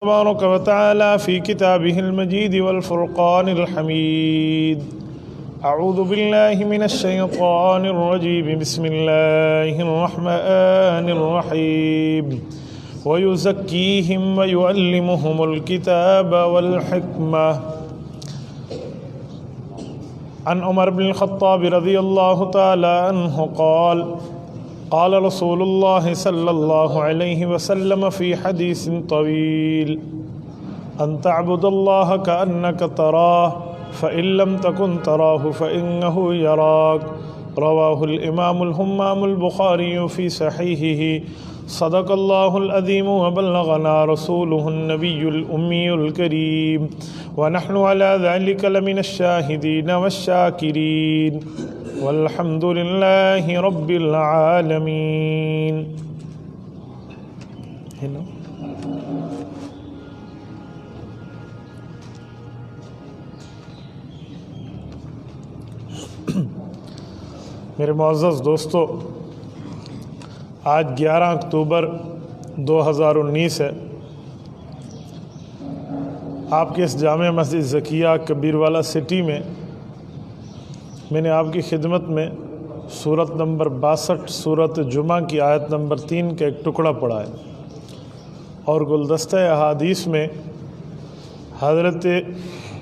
تبارك وتعالى في كتابه المجيد والفرقان الحميد. أعوذ بالله من الشيطان الرجيم. بسم الله الرحمن الرحيم. ويزكيهم ويعلمهم الكتاب والحكمة. عن عمر بن الخطاب رضي الله تعالى عنه قال: قال رسول الله صلى الله عليه وسلم في حديث طويل: أن تعبد الله كأنك تراه فإن لم تكن تراه فإنه يراك. رواه الإمام الهمام البخاري في صحيحه. صدق الله العظيم وبلغنا رسوله النبي الأمي الكريم، ونحن على ذلك لمن الشاهدين والشاكرين، والحمد لله رب العالمين. میرے معزز دوستو، آج 11 اکتوبر 2019 ہے۔ آپ کے اس جامع مسجد زکیہ کبیروالا سٹی میں میں نے آپ کی خدمت میں سورت نمبر 62 سورت جمعہ کی آیت نمبر 3 کا ایک ٹکڑا پڑھا ہے، اور گلدستہ احادیث میں حضرت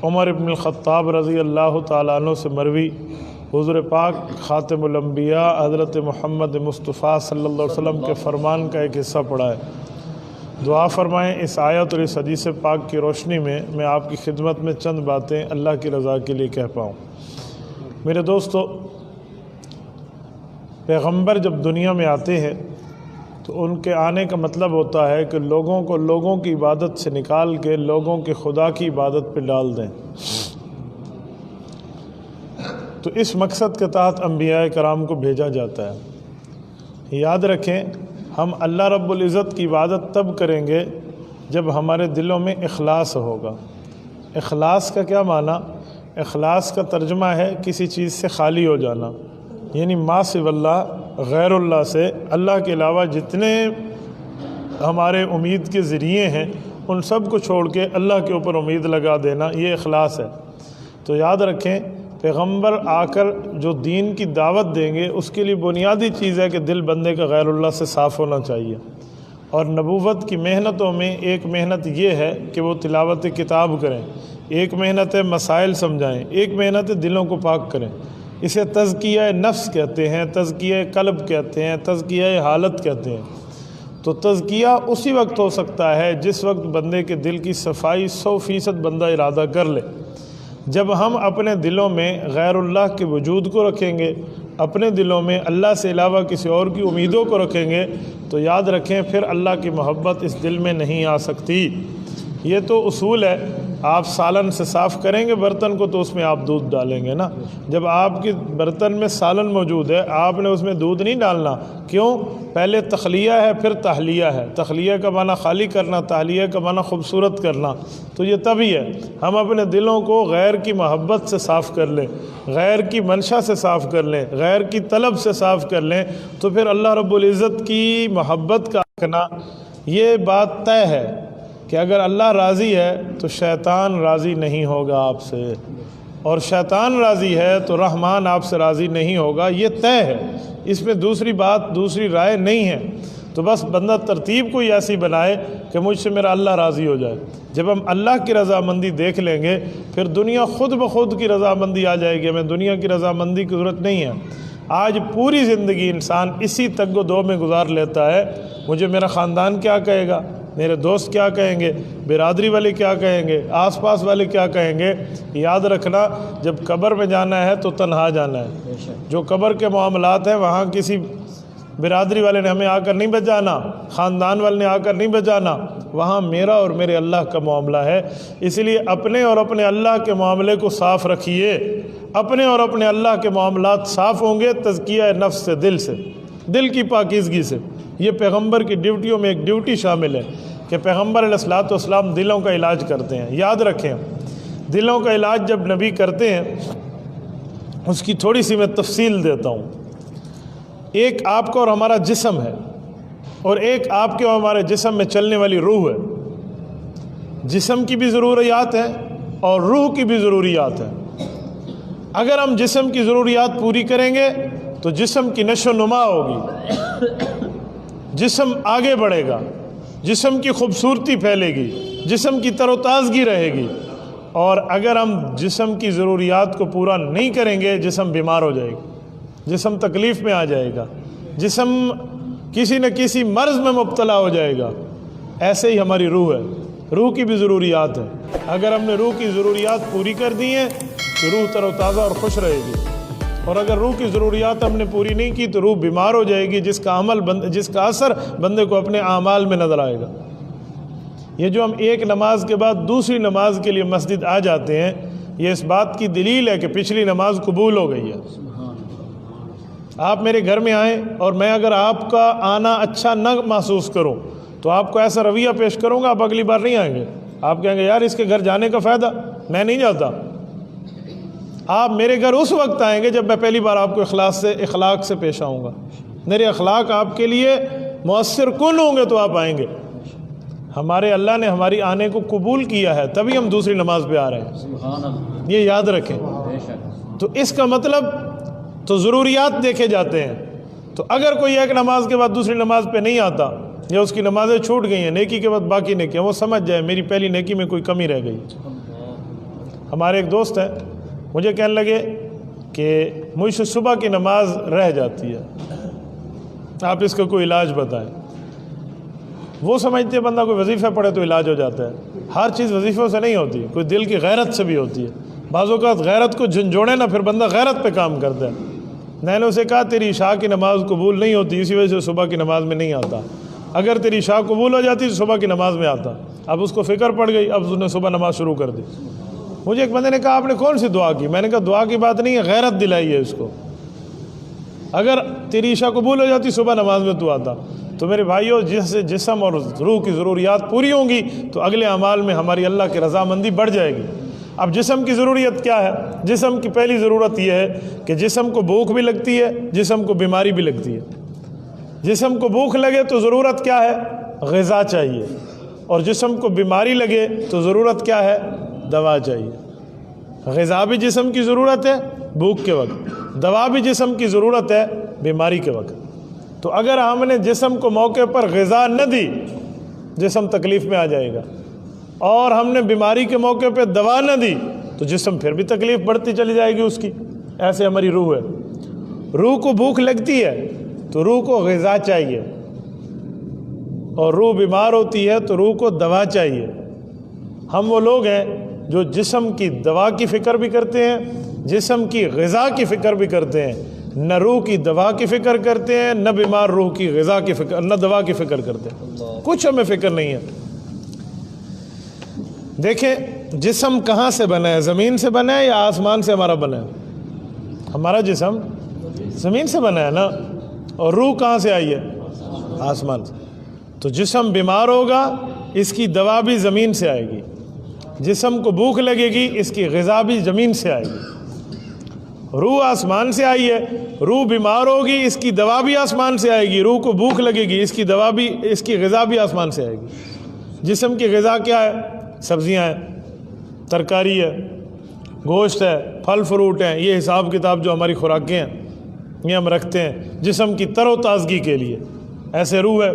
عمر بن الخطاب رضی اللہ تعالیٰ عنہ سے مروی حضور پاک خاتم الانبیاء حضرت محمد مصطفیٰ صلی اللہ علیہ وسلم کے فرمان کا ایک حصہ پڑھا ہے۔ دعا فرمائیں اس آیت اور اس حدیث پاک کی روشنی میں آپ کی خدمت میں چند باتیں اللہ کی رضا کے لیے کہہ پاؤں۔ میرے دوستو، پیغمبر جب دنیا میں آتے ہیں تو ان کے آنے کا مطلب ہوتا ہے کہ لوگوں کو لوگوں کی عبادت سے نکال کے لوگوں کے خدا کی عبادت پہ ڈال دیں۔ تو اس مقصد کے تحت انبیاء کرام کو بھیجا جاتا ہے۔ یاد رکھیں، ہم اللہ رب العزت کی عبادت تب کریں گے جب ہمارے دلوں میں اخلاص ہوگا۔ اخلاص کا کیا معنی؟ اخلاص کا ترجمہ ہے کسی چیز سے خالی ہو جانا، یعنی ما سوی اللہ، غیر اللہ سے، اللہ کے علاوہ جتنے ہمارے امید کے ذریعے ہیں ان سب کو چھوڑ کے اللہ کے اوپر امید لگا دینا، یہ اخلاص ہے۔ تو یاد رکھیں، پیغمبر آ کر جو دین کی دعوت دیں گے اس کے لیے بنیادی چیز ہے کہ دل بندے کا غیر اللہ سے صاف ہونا چاہیے۔ اور نبوت کی محنتوں میں ایک محنت یہ ہے کہ وہ تلاوت کتاب کریں، ایک محنت ہے مسائل سمجھائیں، ایک محنت ہے دلوں کو پاک کریں۔ اسے تزکیہ نفس کہتے ہیں، تزکیہ قلب کہتے ہیں، تزکیہ حالت کہتے ہیں۔ تو تزکیہ اسی وقت ہو سکتا ہے جس وقت بندے کے دل کی صفائی 100% بندہ ارادہ کر لے۔ جب ہم اپنے دلوں میں غیر اللہ کے وجود کو رکھیں گے، اپنے دلوں میں اللہ سے علاوہ کسی اور کی امیدوں کو رکھیں گے، تو یاد رکھیں پھر اللہ کی محبت اس دل میں نہیں آ سکتی۔ یہ تو اصول ہے۔ آپ سالن سے صاف کریں گے برتن کو تو اس میں آپ دودھ ڈالیں گے نا۔ جب آپ کے برتن میں سالن موجود ہے، آپ نے اس میں دودھ نہیں ڈالنا۔ کیوں؟ پہلے تخلیہ ہے پھر تحلیہ ہے۔ تخلیہ کا معنی خالی کرنا، تحلیہ کا معنی خوبصورت کرنا۔ تو یہ تبھی ہے ہم اپنے دلوں کو غیر کی محبت سے صاف کر لیں، غیر کی منشا سے صاف کر لیں، غیر کی طلب سے صاف کر لیں، تو پھر اللہ رب العزت کی محبت کا رکھنا یہ بات طے ہے کہ اگر اللہ راضی ہے تو شیطان راضی نہیں ہوگا آپ سے، اور شیطان راضی ہے تو رحمان آپ سے راضی نہیں ہوگا۔ یہ طے ہے، اس میں دوسری بات، دوسری رائے نہیں ہے۔ تو بس بندہ ترتیب کو ایسی بنائے کہ مجھ سے میرا اللہ راضی ہو جائے۔ جب ہم اللہ کی رضامندی دیکھ لیں گے پھر دنیا خود بخود کی رضامندی آ جائے گی، ہمیں دنیا کی رضامندی کی ضرورت نہیں ہے۔ آج پوری زندگی انسان اسی تگ و دو میں گزار لیتا ہے، مجھے میرا خاندان کیا کہے گا، میرے دوست کیا کہیں گے، برادری والے کیا کہیں گے، آس پاس والے کیا کہیں گے۔ یاد رکھنا، جب قبر میں جانا ہے تو تنہا جانا ہے۔ جو قبر کے معاملات ہیں وہاں کسی برادری والے نے ہمیں آ کر نہیں بچانا، خاندان والے نے آ کر نہیں بچانا، وہاں میرا اور میرے اللہ کا معاملہ ہے۔ اس لیے اپنے اور اپنے اللہ کے معاملے کو صاف رکھیے۔ اپنے اور اپنے اللہ کے معاملات صاف ہوں گے تزکیہ نفس سے، دل سے، دل کی پاکیزگی سے۔ یہ پیغمبر کی ڈیوٹیوں میں ایک ڈیوٹی شامل ہے کہ پیغمبر علیہ الصلوۃ والسلام دلوں کا علاج کرتے ہیں۔ یاد رکھیں، دلوں کا علاج جب نبی کرتے ہیں اس کی تھوڑی سی میں تفصیل دیتا ہوں۔ ایک آپ کا اور ہمارا جسم ہے، اور ایک آپ کے اور ہمارے جسم میں چلنے والی روح ہے۔ جسم کی بھی ضروریات ہیں اور روح کی بھی ضروریات ہیں۔ اگر ہم جسم کی ضروریات پوری کریں گے تو جسم کی نشو و نما ہوگی، جسم آگے بڑھے گا، جسم کی خوبصورتی پھیلے گی، جسم کی تر و تازگی رہے گی۔ اور اگر ہم جسم کی ضروریات کو پورا نہیں کریں گے، جسم بیمار ہو جائے گا، جسم تکلیف میں آ جائے گا، جسم کسی نہ کسی مرض میں مبتلا ہو جائے گا۔ ایسے ہی ہماری روح ہے، روح کی بھی ضروریات ہے۔ اگر ہم نے روح کی ضروریات پوری کر دی ہیں تو روح تر و تازہ اور خوش رہے گی، اور اگر روح کی ضروریات ہم نے پوری نہیں کی تو روح بیمار ہو جائے گی، جس کا اثر بندے کو اپنے اعمال میں نظر آئے گا۔ یہ جو ہم ایک نماز کے بعد دوسری نماز کے لیے مسجد آ جاتے ہیں، یہ اس بات کی دلیل ہے کہ پچھلی نماز قبول ہو گئی ہے۔ آپ میرے گھر میں آئیں اور میں اگر آپ کا آنا اچھا نہ محسوس کروں تو آپ کو ایسا رویہ پیش کروں گا، آپ اگلی بار نہیں آئیں گے۔ آپ کہیں گے یار اس کے گھر جانے کا فائدہ، میں نہیں جاتا۔ آپ میرے گھر اس وقت آئیں گے جب میں پہلی بار آپ کو اخلاق سے پیش آؤں گا، میرے اخلاق آپ کے لیے مؤثر کن ہوں گے تو آپ آئیں گے۔ ہمارے اللہ نے ہماری آنے کو قبول کیا ہے، تبھی ہم دوسری نماز پہ آ رہے ہیں، یہ یاد رکھیں۔ تو اس کا مطلب تو ضروریات دیکھے جاتے ہیں۔ تو اگر کوئی ایک نماز کے بعد دوسری نماز پہ نہیں آتا یا اس کی نمازیں چھوٹ گئی ہیں، نیکی کے بعد باقی نیکیاں، وہ سمجھ جائے میری پہلی نیکی میں کوئی کمی رہ گئی۔ ہمارے ایک دوست ہیں، مجھے کہنے لگے کہ مجھ سے صبح کی نماز رہ جاتی ہے، آپ اس کا کوئی علاج بتائیں۔ وہ سمجھتے ہیں بندہ کوئی وظیفہ پڑھے تو علاج ہو جاتا ہے۔ ہر چیز وظیفوں سے نہیں ہوتی، کوئی دل کی غیرت سے بھی ہوتی ہے۔ بعض اوقات غیرت کو جھنجھوڑے نا، پھر بندہ غیرت پہ کام کرتا ہے۔ میں نے اسے کہا تیری عشاء کی نماز قبول نہیں ہوتی، اسی وجہ سے صبح کی نماز میں نہیں آتا۔ اگر تیری عشاء قبول ہو جاتی تو صبح کی نماز میں آتا۔ اب اس کو فکر پڑ گئی، اب اس نے صبح نماز شروع کر دی۔ مجھے ایک بندے نے کہا آپ نے کون سی دعا کی؟ میں نے کہا دعا کی بات نہیں ہے، غیرت دلائی ہے اس کو۔ اگر تیری عشاء قبول ہو جاتی صبح نماز میں تو آتا۔ تو میرے بھائیوں، جس جسم اور روح کی ضروریات پوری ہوں گی تو اگلے اعمال میں ہماری اللہ کی رضامندی بڑھ جائے گی۔ اب جسم کی ضروریت کیا ہے؟ جسم کی پہلی ضرورت یہ ہے کہ جسم کو بھوک بھی لگتی ہے، جسم کو بیماری بھی لگتی ہے۔ جسم کو بھوک لگے تو ضرورت کیا ہے؟ غذا چاہیے، اور جسم کو بیماری لگے تو ضرورت کیا ہے؟ دوا چاہیے۔ غذا بھی جسم کی ضرورت ہے بھوک کے وقت، دوا بھی جسم کی ضرورت ہے بیماری کے وقت۔ تو اگر ہم نے جسم کو موقع پر غذا نہ دی، جسم تکلیف میں آ جائے گا، اور ہم نے بیماری کے موقع پہ دوا نہ دی تو جسم پھر بھی تکلیف بڑھتی چلی جائے گی اس کی۔ ایسے ہماری روح ہے، روح کو بھوک لگتی ہے تو روح کو غذا چاہیے، اور روح بیمار ہوتی ہے تو روح کو دوا چاہیے۔ ہم وہ لوگ ہیں جو جسم کی دوا کی فکر بھی کرتے ہیں، جسم کی غذا کی فکر بھی کرتے ہیں، نہ روح کی دوا کی فکر کرتے ہیں، نہ بیمار روح کی غذا کی فکر، نہ دوا کی فکر کرتے ہیں۔ کچھ ہمیں فکر نہیں ہے۔ دیکھیں جسم کہاں سے بنا ہے؟ زمین سے بنا ہے یا آسمان سے ہمارا بنا ہے؟ ہمارا جسم زمین سے بنا ہے نا، اور روح کہاں سے آئی ہے؟ آسمان سے۔ تو جسم بیمار ہوگا، اس کی دوا بھی زمین سے آئے گی۔ جسم کو بھوک لگے گی، اس کی غذا بھی زمین سے آئے گی۔ روح آسمان سے آئی ہے، روح بیمار ہوگی، اس کی دوا بھی آسمان سے آئے گی۔ روح کو بھوک لگے گی، اس کی دوا بھی، اس کی غذا بھی آسمان سے آئے گی۔ جسم کی غذا کیا ہے؟ سبزیاں ہیں، ترکاری ہے، گوشت ہے، پھل فروٹ ہیں۔ یہ حساب کتاب جو ہماری خوراکیں ہیں یہ ہم رکھتے ہیں جسم کی تر و تازگی کے لیے۔ ایسے روح ہے،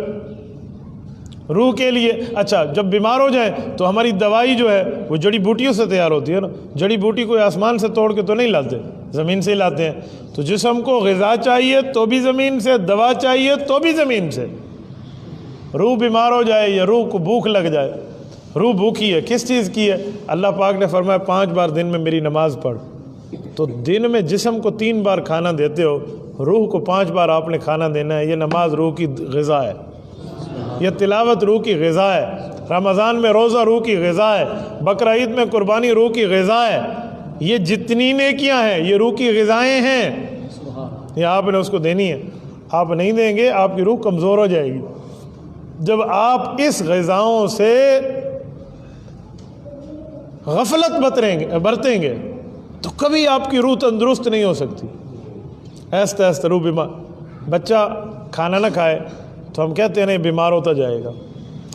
روح کے لیے اچھا جب بیمار ہو جائیں تو ہماری دوائی جو ہے وہ جڑی بوٹیوں سے تیار ہوتی ہے نا۔ جڑی بوٹی کوئی آسمان سے توڑ کے تو نہیں لاتے، زمین سے ہی لاتے ہیں۔ تو جسم کو غذا چاہیے تو بھی زمین سے، دوا چاہیے تو بھی زمین سے۔ روح بیمار ہو جائے یا روح کو بھوک لگ جائے، روح بھوکی ہے، کس چیز کی ہے؟ اللہ پاک نے فرمایا 5 بار دن میں میری نماز پڑھ۔ تو دن میں جسم کو 3 بار کھانا دیتے ہو، روح کو 5 بار آپ نے کھانا دینا ہے۔ یہ نماز روح کی غذا ہے، یہ تلاوت روح کی غذا ہے، رمضان میں روزہ روح کی غذا ہے، بقرہ عید میں قربانی روح کی غذا ہے۔ یہ جتنی نیکیاں ہیں یہ روح کی غذائیں ہیں، یہ آپ نے اس کو دینی ہے۔ آپ نہیں دیں گے آپ کی روح کمزور ہو جائے گی۔ جب آپ اس غذاؤں سے غفلت برتیں گے تو کبھی آپ کی روح تندرست نہیں ہو سکتی۔ ایسے ایسے روح بیمار، بچہ کھانا نہ کھائے تو ہم کہتے ہیں نہیں بیمار ہوتا جائے گا۔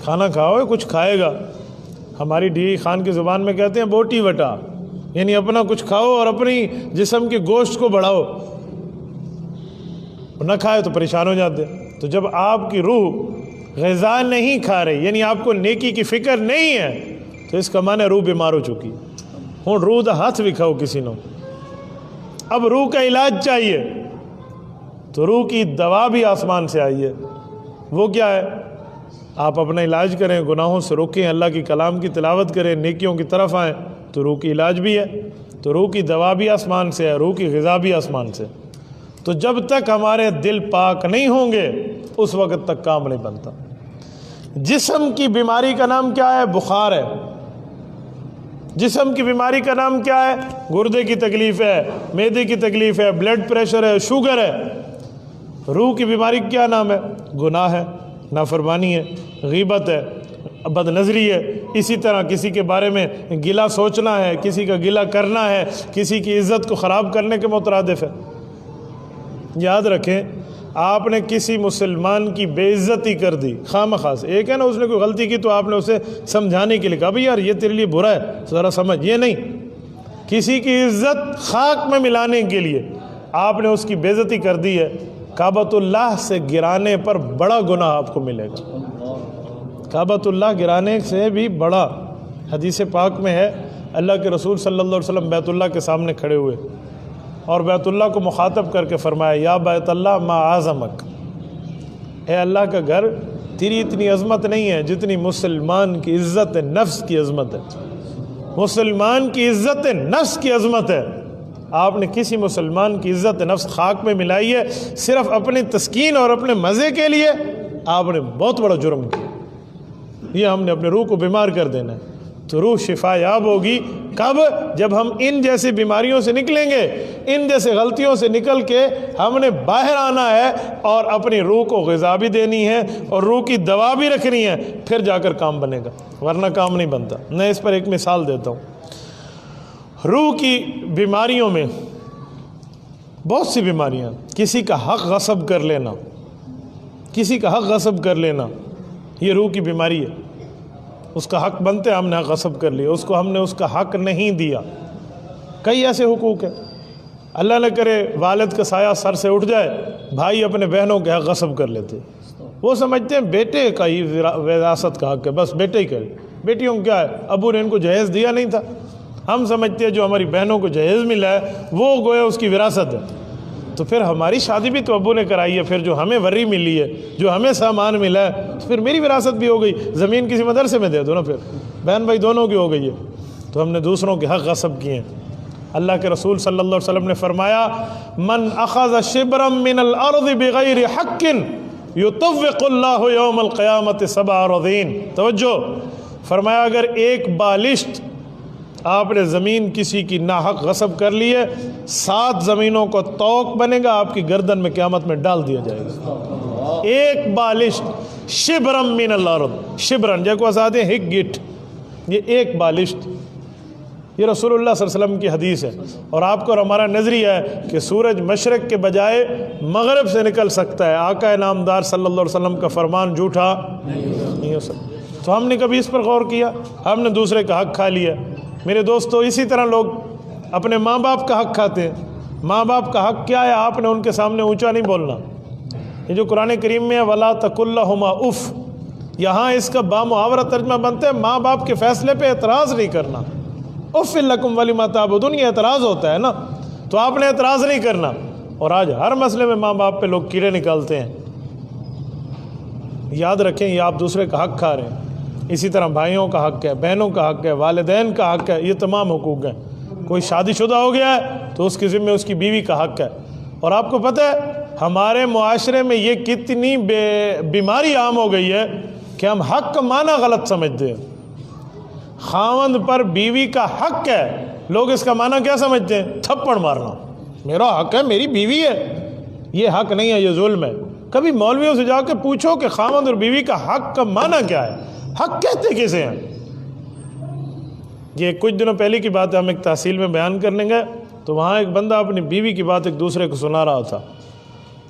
کھانا کھاؤ، کچھ کھائے گا، ہماری ڈی خان کی زبان میں کہتے ہیں بوٹی وٹا، یعنی اپنا کچھ کھاؤ اور اپنی جسم کے گوشت کو بڑھاؤ، نہ کھائے تو پریشان ہو جاتے۔ تو جب آپ کی روح غذا نہیں کھا رہی، یعنی آپ کو نیکی کی فکر نہیں ہے، تو اس کا معنی روح بیمار ہو چکی۔ ہوں روح دا ہاتھ بھی کھاؤ کسی نے، اب روح کا علاج چاہیے، تو روح کی دوا بھی آسمان سے آئی ہے۔ وہ کیا ہے؟ آپ اپنا علاج کریں، گناہوں سے روکیں، اللہ کی کلام کی تلاوت کریں، نیکیوں کی طرف آئیں، تو روح کی علاج بھی ہے۔ تو روح کی دوا بھی آسمان سے ہے، روح کی غذا بھی آسمان سے۔ تو جب تک ہمارے دل پاک نہیں ہوں گے اس وقت تک کام نہیں بنتا۔ جسم کی بیماری کا نام کیا ہے؟ بخار ہے۔ جسم کی بیماری کا نام کیا ہے؟ گردے کی تکلیف ہے، معدے کی تکلیف ہے، بلڈ پریشر ہے، شوگر ہے۔ روح کی بیماری کیا نام ہے؟ گناہ ہے، نافرمانی ہے، غیبت ہے، بد نظری ہے۔ اسی طرح کسی کے بارے میں گلا سوچنا ہے، کسی کا گلا کرنا ہے، کسی کی عزت کو خراب کرنے کے مترادف ہے۔ یاد رکھیں، آپ نے کسی مسلمان کی بے عزتی کر دی خواہ سے، ایک ہے نا اس نے کوئی غلطی کی تو آپ نے اسے سمجھانے کے لیے کہا بھئی یار یہ تیرے لیے برا ہے ذرا سمجھ، یہ نہیں، کسی کی عزت خاک میں ملانے کے لیے آپ نے اس کی بے عزتی کر دی ہے، کعبۃ اللہ سے گرانے پر بڑا گناہ آپ کو ملے گا۔ کعبۃ اللہ گرانے سے بھی بڑا، حدیث پاک میں ہے، اللہ کے رسول صلی اللہ علیہ وسلم بیت اللہ کے سامنے کھڑے ہوئے اور بیت اللہ کو مخاطب کر کے فرمایا یا بیت اللہ ما اعظمک، اے اللہ کا گھر تیری اتنی عظمت نہیں ہے جتنی مسلمان کی عزت نفس کی عظمت ہے۔ مسلمان کی عزت نفس کی عظمت ہے۔ آپ نے کسی مسلمان کی عزت نفس خاک میں ملائی ہے صرف اپنی تسکین اور اپنے مزے کے لیے، آپ نے بہت بڑا جرم کیا۔ یہ ہم نے اپنے روح کو بیمار کر دینا ہے۔ تو روح شفا یاب ہوگی کب؟ جب ہم ان جیسی بیماریوں سے نکلیں گے، ان جیسے غلطیوں سے نکل کے ہم نے باہر آنا ہے اور اپنی روح کو غذا بھی دینی ہے اور روح کی دوا بھی رکھنی ہے، پھر جا کر کام بنے گا، ورنہ کام نہیں بنتا۔ میں اس پر ایک مثال دیتا ہوں۔ روح کی بیماریوں میں بہت سی بیماریاں، کسی کا حق غصب کر لینا، کسی کا حق غصب کر لینا، یہ روح کی بیماری ہے۔ اس کا حق بنتے ہم نے حق غصب کر لیا، اس کو ہم نے اس کا حق نہیں دیا۔ کئی ایسے حقوق ہیں، اللہ نہ کرے والد کا سایہ سر سے اٹھ جائے، بھائی اپنے بہنوں کے حق غصب کر لیتے، وہ سمجھتے ہیں بیٹے کا ہی وراثت کا حق ہے، بس بیٹے ہی کرے، بیٹیوں کو کیا ہے، ابو نے ان کو جہیز دیا نہیں تھا، ہم سمجھتے ہیں جو ہماری بہنوں کو جہیز ملا ہے وہ گویا اس کی وراثت ہے، تو پھر ہماری شادی بھی تو ابو نے کرائی ہے، پھر جو ہمیں وری ملی ہے، جو ہمیں سامان ملا ہے، تو پھر میری وراثت بھی ہو گئی، زمین کسی مدرسے میں دے دو نا، پھر بہن بھائی دونوں کی ہو گئی ہے۔ تو ہم نے دوسروں کے حق غصب کیے ہیں۔ اللہ کے رسول صلی اللہ علیہ وسلم نے فرمایا من اخذ شبرا من الارض بغیر حق یطوق اللہ یوم القیامت 7 اراضین۔ توجہ، فرمایا اگر ایک بالشت آپ نے زمین کسی کی ناحق غصب کر لی ہے، 7 زمینوں کو توق بنے گا، آپ کی گردن میں قیامت میں ڈال دیا جائے گا۔ ایک بالشت، شبرم من الارض، شبرن جے کو آزادے ہک گٹ، یہ ایک بالشت، یہ رسول اللہ صلی اللہ علیہ وسلم کی حدیث ہے۔ اور آپ کو اور ہمارا نظریہ ہے کہ سورج مشرق کے بجائے مغرب سے نکل سکتا ہے، آقا نامدار صلی اللہ علیہ وسلم کا فرمان جھوٹا نہیں ہو سکتا۔ تو ہم نے کبھی اس پر غور کیا؟ ہم نے دوسرے کا حق کھا لیا۔ میرے دوستو، اسی طرح لوگ اپنے ماں باپ کا حق کھاتے ہیں۔ ماں باپ کا حق کیا ہے؟ آپ نے ان کے سامنے اونچا نہیں بولنا۔ یہ جو قرآن کریم میں ہے وَلَا تَقُلْ لَهُمَا اُف، یہاں اس کا بامحاورہ ترجمہ بنتا ہے ماں باپ کے فیصلے پہ اعتراض نہیں کرنا۔ اُفٍّ لَكُمْ وَلِمَا تَعْبُدُونَ، یہ اعتراض ہوتا ہے نا، تو آپ نے اعتراض نہیں کرنا۔ اور آج ہر مسئلے میں ماں باپ پہ لوگ کیڑے نکالتے ہیں۔ یاد رکھیں، یہ آپ دوسرے کا حق کھا رہے ہیں۔ اسی طرح بھائیوں کا حق ہے، بہنوں کا حق ہے، والدین کا حق ہے، یہ تمام حقوق ہیں۔ کوئی شادی شدہ ہو گیا ہے تو اس کے ذمہ اس کی بیوی کا حق ہے۔ اور آپ کو پتہ ہے ہمارے معاشرے میں یہ کتنی بیماری عام ہو گئی ہے کہ ہم حق کا معنی غلط سمجھتے ہیں۔ خاوند پر بیوی کا حق ہے، لوگ اس کا معنی کیا سمجھتے ہیں؟ تھپڑ مارنا، میرا حق ہے، میری بیوی ہے۔ یہ حق نہیں ہے، یہ ظلم ہے۔ کبھی مولویوں سے جا کے پوچھو کہ خاوند اور بیوی کا حق کا معنی کیا ہے، حق کہتے کسے ہیں؟ یہ کچھ دنوں پہلے کی بات ہے، ہم ایک تحصیل میں بیان کرنے گئے تو وہاں ایک بندہ اپنی بیوی کی بات ایک دوسرے کو سنا رہا تھا۔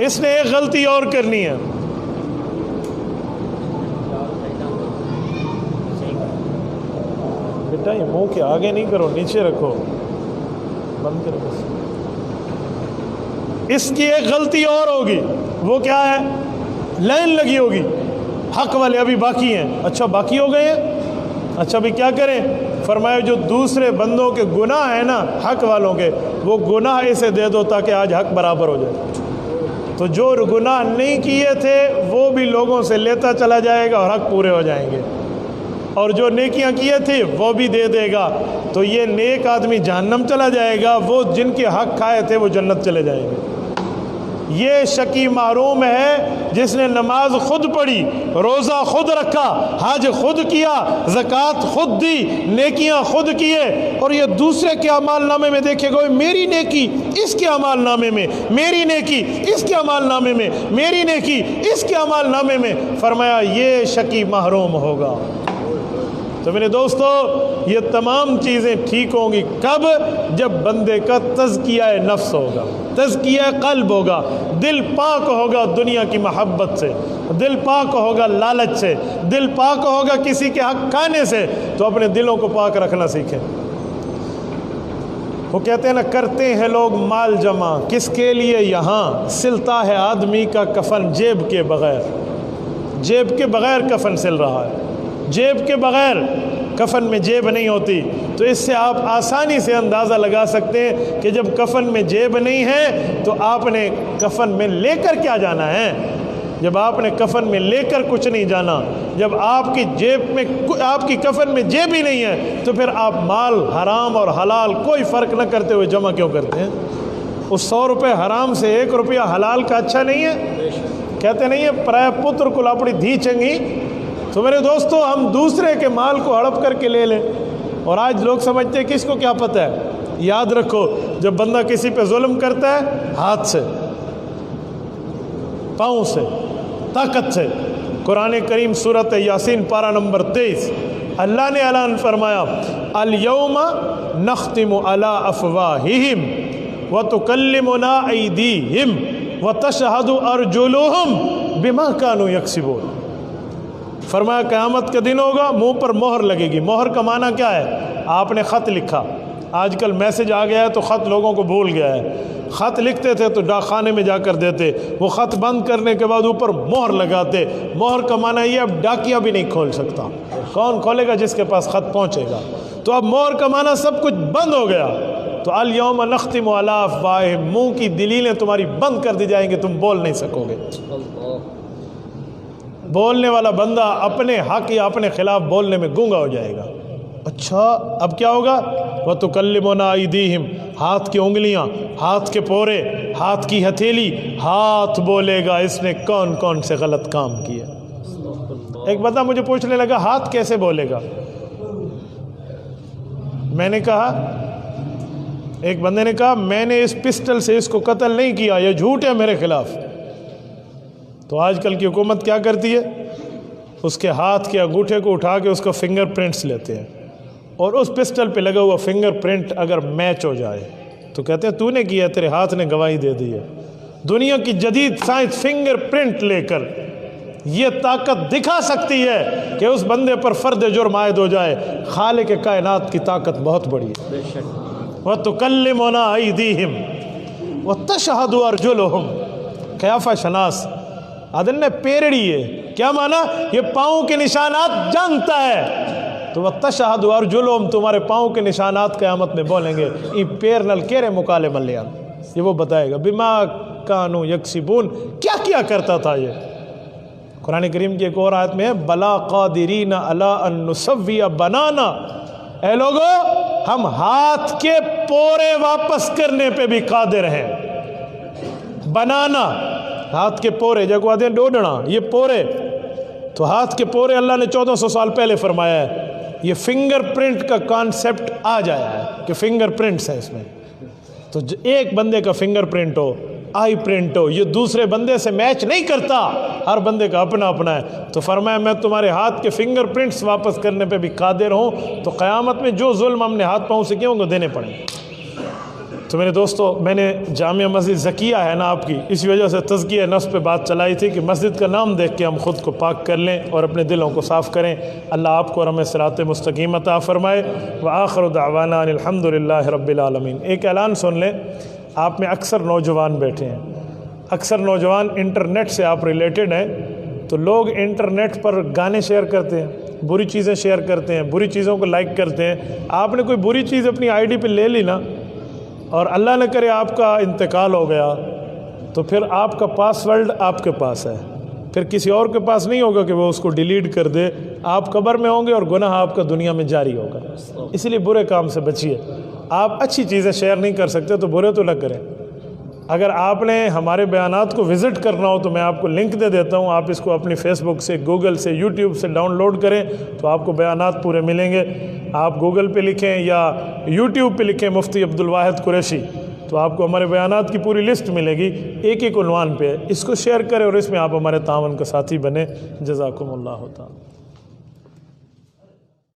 اس نے ایک غلطی اور کرنی ہے. بیٹا یہ منہ کے آگے نہیں کرو، نیچے رکھو، بند کرو بس. اس کی ایک غلطی اور ہوگی، وہ کیا ہے؟ لائن لگی ہوگی، حق والے ابھی باقی ہیں. اچھا باقی ہو گئے ہیں، اچھا بھی کیا کریں؟ فرمایا جو دوسرے بندوں کے گناہ ہیں نا حق والوں کے، وہ گناہ اسے دے دو تاکہ آج حق برابر ہو جائے. تو جو گناہ نہیں کیے تھے وہ بھی لوگوں سے لیتا چلا جائے گا اور حق پورے ہو جائیں گے، اور جو نیکیاں کیے تھے وہ بھی دے دے گا. تو یہ نیک آدمی جہنم چلا جائے گا، وہ جن کے حق کھائے تھے وہ جنت چلے جائیں گے. یہ شقی محروم ہے جس نے نماز خود پڑھی، روزہ خود رکھا، حج خود کیا، زکوٰۃ خود دی، نیکیاں خود کیے، اور یہ دوسرے کے اعمال نامے میں دیکھے گا میری نیکی اس کے اعمال نامے میں، میری نیکی اس کے اعمال نامے میں، میری نیکی اس کے اعمال نامے میں. فرمایا یہ شقی محروم ہوگا. تو میرے دوستو یہ تمام چیزیں ٹھیک ہوں گی کب؟ جب بندے کا تزکیہ نفس ہوگا، تزکیہ قلب ہوگا، دل پاک ہوگا دنیا کی محبت سے، دل پاک ہوگا لالچ سے، دل پاک ہوگا کسی کے حق کھانے سے. تو اپنے دلوں کو پاک رکھنا سیکھیں. وہ کہتے ہیں نا کرتے ہیں لوگ مال جمع کس کے لیے؟ یہاں سلتا ہے آدمی کا کفن جیب کے بغیر. جیب کے بغیر کفن سل رہا ہے، جیب کے بغیر کفن میں جیب نہیں ہوتی. تو اس سے آپ آسانی سے اندازہ لگا سکتے ہیں کہ جب کفن میں جیب نہیں ہے تو آپ نے کفن میں لے کر کیا جانا ہے. جب آپ نے کفن میں لے کر کچھ نہیں جانا، جب آپ کی جیب میں، آپ کی کفن میں جیب ہی نہیں ہے، تو پھر آپ مال حرام اور حلال کوئی فرق نہ کرتے ہوئے جمع کیوں کرتے ہیں؟ اس 100 روپے حرام سے 1 روپیہ حلال کا اچھا نہیں ہے؟ کہتے نہیں ہے پرائے پتر کو لاپڑی دھی چنگی. تو میرے دوستو ہم دوسرے کے مال کو ہڑپ کر کے لے لیں، اور آج لوگ سمجھتے ہیں کس کو کیا پتہ ہے. یاد رکھو جب بندہ کسی پہ ظلم کرتا ہے ہاتھ سے، پاؤں سے، طاقت سے. قرآن کریم سورۃ یاسین پارہ نمبر 23 اللہ نے اعلان فرمایا الیوم نختم علی افواہہم وتکلمنا ایدیہم وتشہد ارجلہم بما کانوا یکسبون. فرمایا قیامت کا دن ہوگا، منہ پر مہر لگے گی. مہر کا معنی کیا ہے؟ آپ نے خط لکھا، آج کل میسج آ گیا ہے تو خط لوگوں کو بھول گیا ہے. خط لکھتے تھے تو ڈاک خانے میں جا کر دیتے، وہ خط بند کرنے کے بعد اوپر مہر لگاتے. مہر کا معنی یہ اب ڈاکیا بھی نہیں کھول سکتا. کون کھولے گا؟ جس کے پاس خط پہنچے گا. تو اب مہر کا معنی سب کچھ بند ہو گیا. تو الیوم نختم علی افواہہم، منہ کی دلیلیں تمہاری بند کر دی جائیں گی، تم بول نہیں سکو گے. بولنے والا بندہ اپنے حق یا اپنے خلاف بولنے میں گونگا ہو جائے گا. اچھا اب کیا ہوگا؟ وَتُكَلِّمُنَا أَيْدِيهِمْ، ہاتھ کی انگلیاں، ہاتھ کے پورے، ہاتھ کی ہتھیلی، ہاتھ بولے گا اس نے کون کون سے غلط کام کیے. ایک بندہ مجھے پوچھنے لگا ہاتھ کیسے بولے گا؟ میں نے کہا، ایک بندے نے کہا میں نے اس پسٹل سے اس کو قتل نہیں کیا، یہ جھوٹ ہے میرے خلاف. تو آج کل کی حکومت کیا کرتی ہے؟ اس کے ہاتھ کے انگوٹھے کو اٹھا کے اس کا فنگر پرنٹس لیتے ہیں، اور اس پسٹل پہ لگا ہوا فنگر پرنٹ اگر میچ ہو جائے تو کہتے ہیں تو نے کیا، تیرے ہاتھ نے گواہی دے دی ہے. دنیا کی جدید سائنس فنگر پرنٹ لے کر یہ طاقت دکھا سکتی ہے کہ اس بندے پر فرد جرم عائد ہو جائے. خالق کائنات کی طاقت بہت بڑی ہے. وَتُكَلِّمُنَا أَيْدِيهِمْ وَتَشْهَدُ أَرْجُلُهُمْ. قیافہ شناس عدل نے پیرڑی ہے، کیا مانا؟ یہ پاؤں کے نشانات جانتا ہے. تو وَتَشْهَدُ أَرْجُلُهُمْ، تمہارے پاؤں کے نشانات قیامت میں بولیں گے یہ پیر نل کیرے مکالے ملیا. یہ وہ بتائے گا بما کانوا یکسبون، کیا کیا کرتا تھا. یہ قرآن کریم کی ایک اور آیت میں ہے بلا قادرین علی ان نسوی بنانا. اے لوگو ہم ہاتھ کے پورے واپس کرنے پہ بھی قادر ہیں. بنانا، ہاتھ کے پورے جب آتے ہیں ڈوڈنا، یہ پورے. تو ہاتھ کے پورے اللہ نے 1400 سال پہلے فرمایا ہے. یہ فنگر پرنٹ کا کانسیپٹ آ جایا ہے کہ فنگر پرنٹس ہے اس میں. تو ایک بندے کا فنگر پرنٹ ہو، آئی پرنٹ ہو، یہ دوسرے بندے سے میچ نہیں کرتا. ہر بندے کا اپنا اپنا ہے. تو فرمایا میں تمہارے ہاتھ کے فنگر پرنٹس واپس کرنے پہ بھی قادر ہوں. تو قیامت میں جو ظلم ہم نے ہاتھ پاؤں سے کیے ہوں گے دینے پڑیں گے. تو میرے دوستو، میں نے جامع مسجد زکیہ ہے نا آپ کی، اسی وجہ سے تزکیہ نفس پہ بات چلائی تھی کہ مسجد کا نام دیکھ کے ہم خود کو پاک کر لیں اور اپنے دلوں کو صاف کریں۔ اللہ آپ کو اور ہمیں صراط مستقیم عطا فرمائے۔ وآخر دعوانا ان الحمد للہ رب العالمین۔ ایک اعلان سن لیں، آپ میں اکثر نوجوان بیٹھے ہیں، اکثر نوجوان انٹرنیٹ سے آپ ریلیٹڈ ہیں، تو لوگ انٹرنیٹ پر گانے شیئر کرتے ہیں، بری چیزیں شیئر کرتے ہیں، بری چیزوں کو لائک کرتے ہیں۔ آپ نے کوئی بری چیز اپنی آئی ڈی پہ لے لی نا، اور اللہ نہ کرے آپ کا انتقال ہو گیا، تو پھر آپ کا پاس ورڈ آپ کے پاس ہے، پھر کسی اور کے پاس نہیں ہوگا کہ وہ اس کو ڈیلیٹ کر دے۔ آپ قبر میں ہوں گے اور گناہ آپ کا دنیا میں جاری ہوگا۔ اسی لیے برے کام سے بچیے۔ آپ اچھی چیزیں شیئر نہیں کر سکتے تو برے تو نہ کریں۔ اگر آپ نے ہمارے بیانات کو وزٹ کرنا ہو تو میں آپ کو لنک دے دیتا ہوں، آپ اس کو اپنی فیس بک سے، گوگل سے، یوٹیوب سے ڈاؤن لوڈ کریں تو آپ کو بیانات پورے ملیں گے۔ آپ گوگل پہ لکھیں یا یوٹیوب پہ لکھیں مفتی عبدالواحد قریشی، تو آپ کو ہمارے بیانات کی پوری لسٹ ملے گی، ایک ایک عنوان پہ۔ اس کو شیئر کریں اور اس میں آپ ہمارے تعاون کا ساتھی بنیں۔ جزاکم اللہ تعالی۔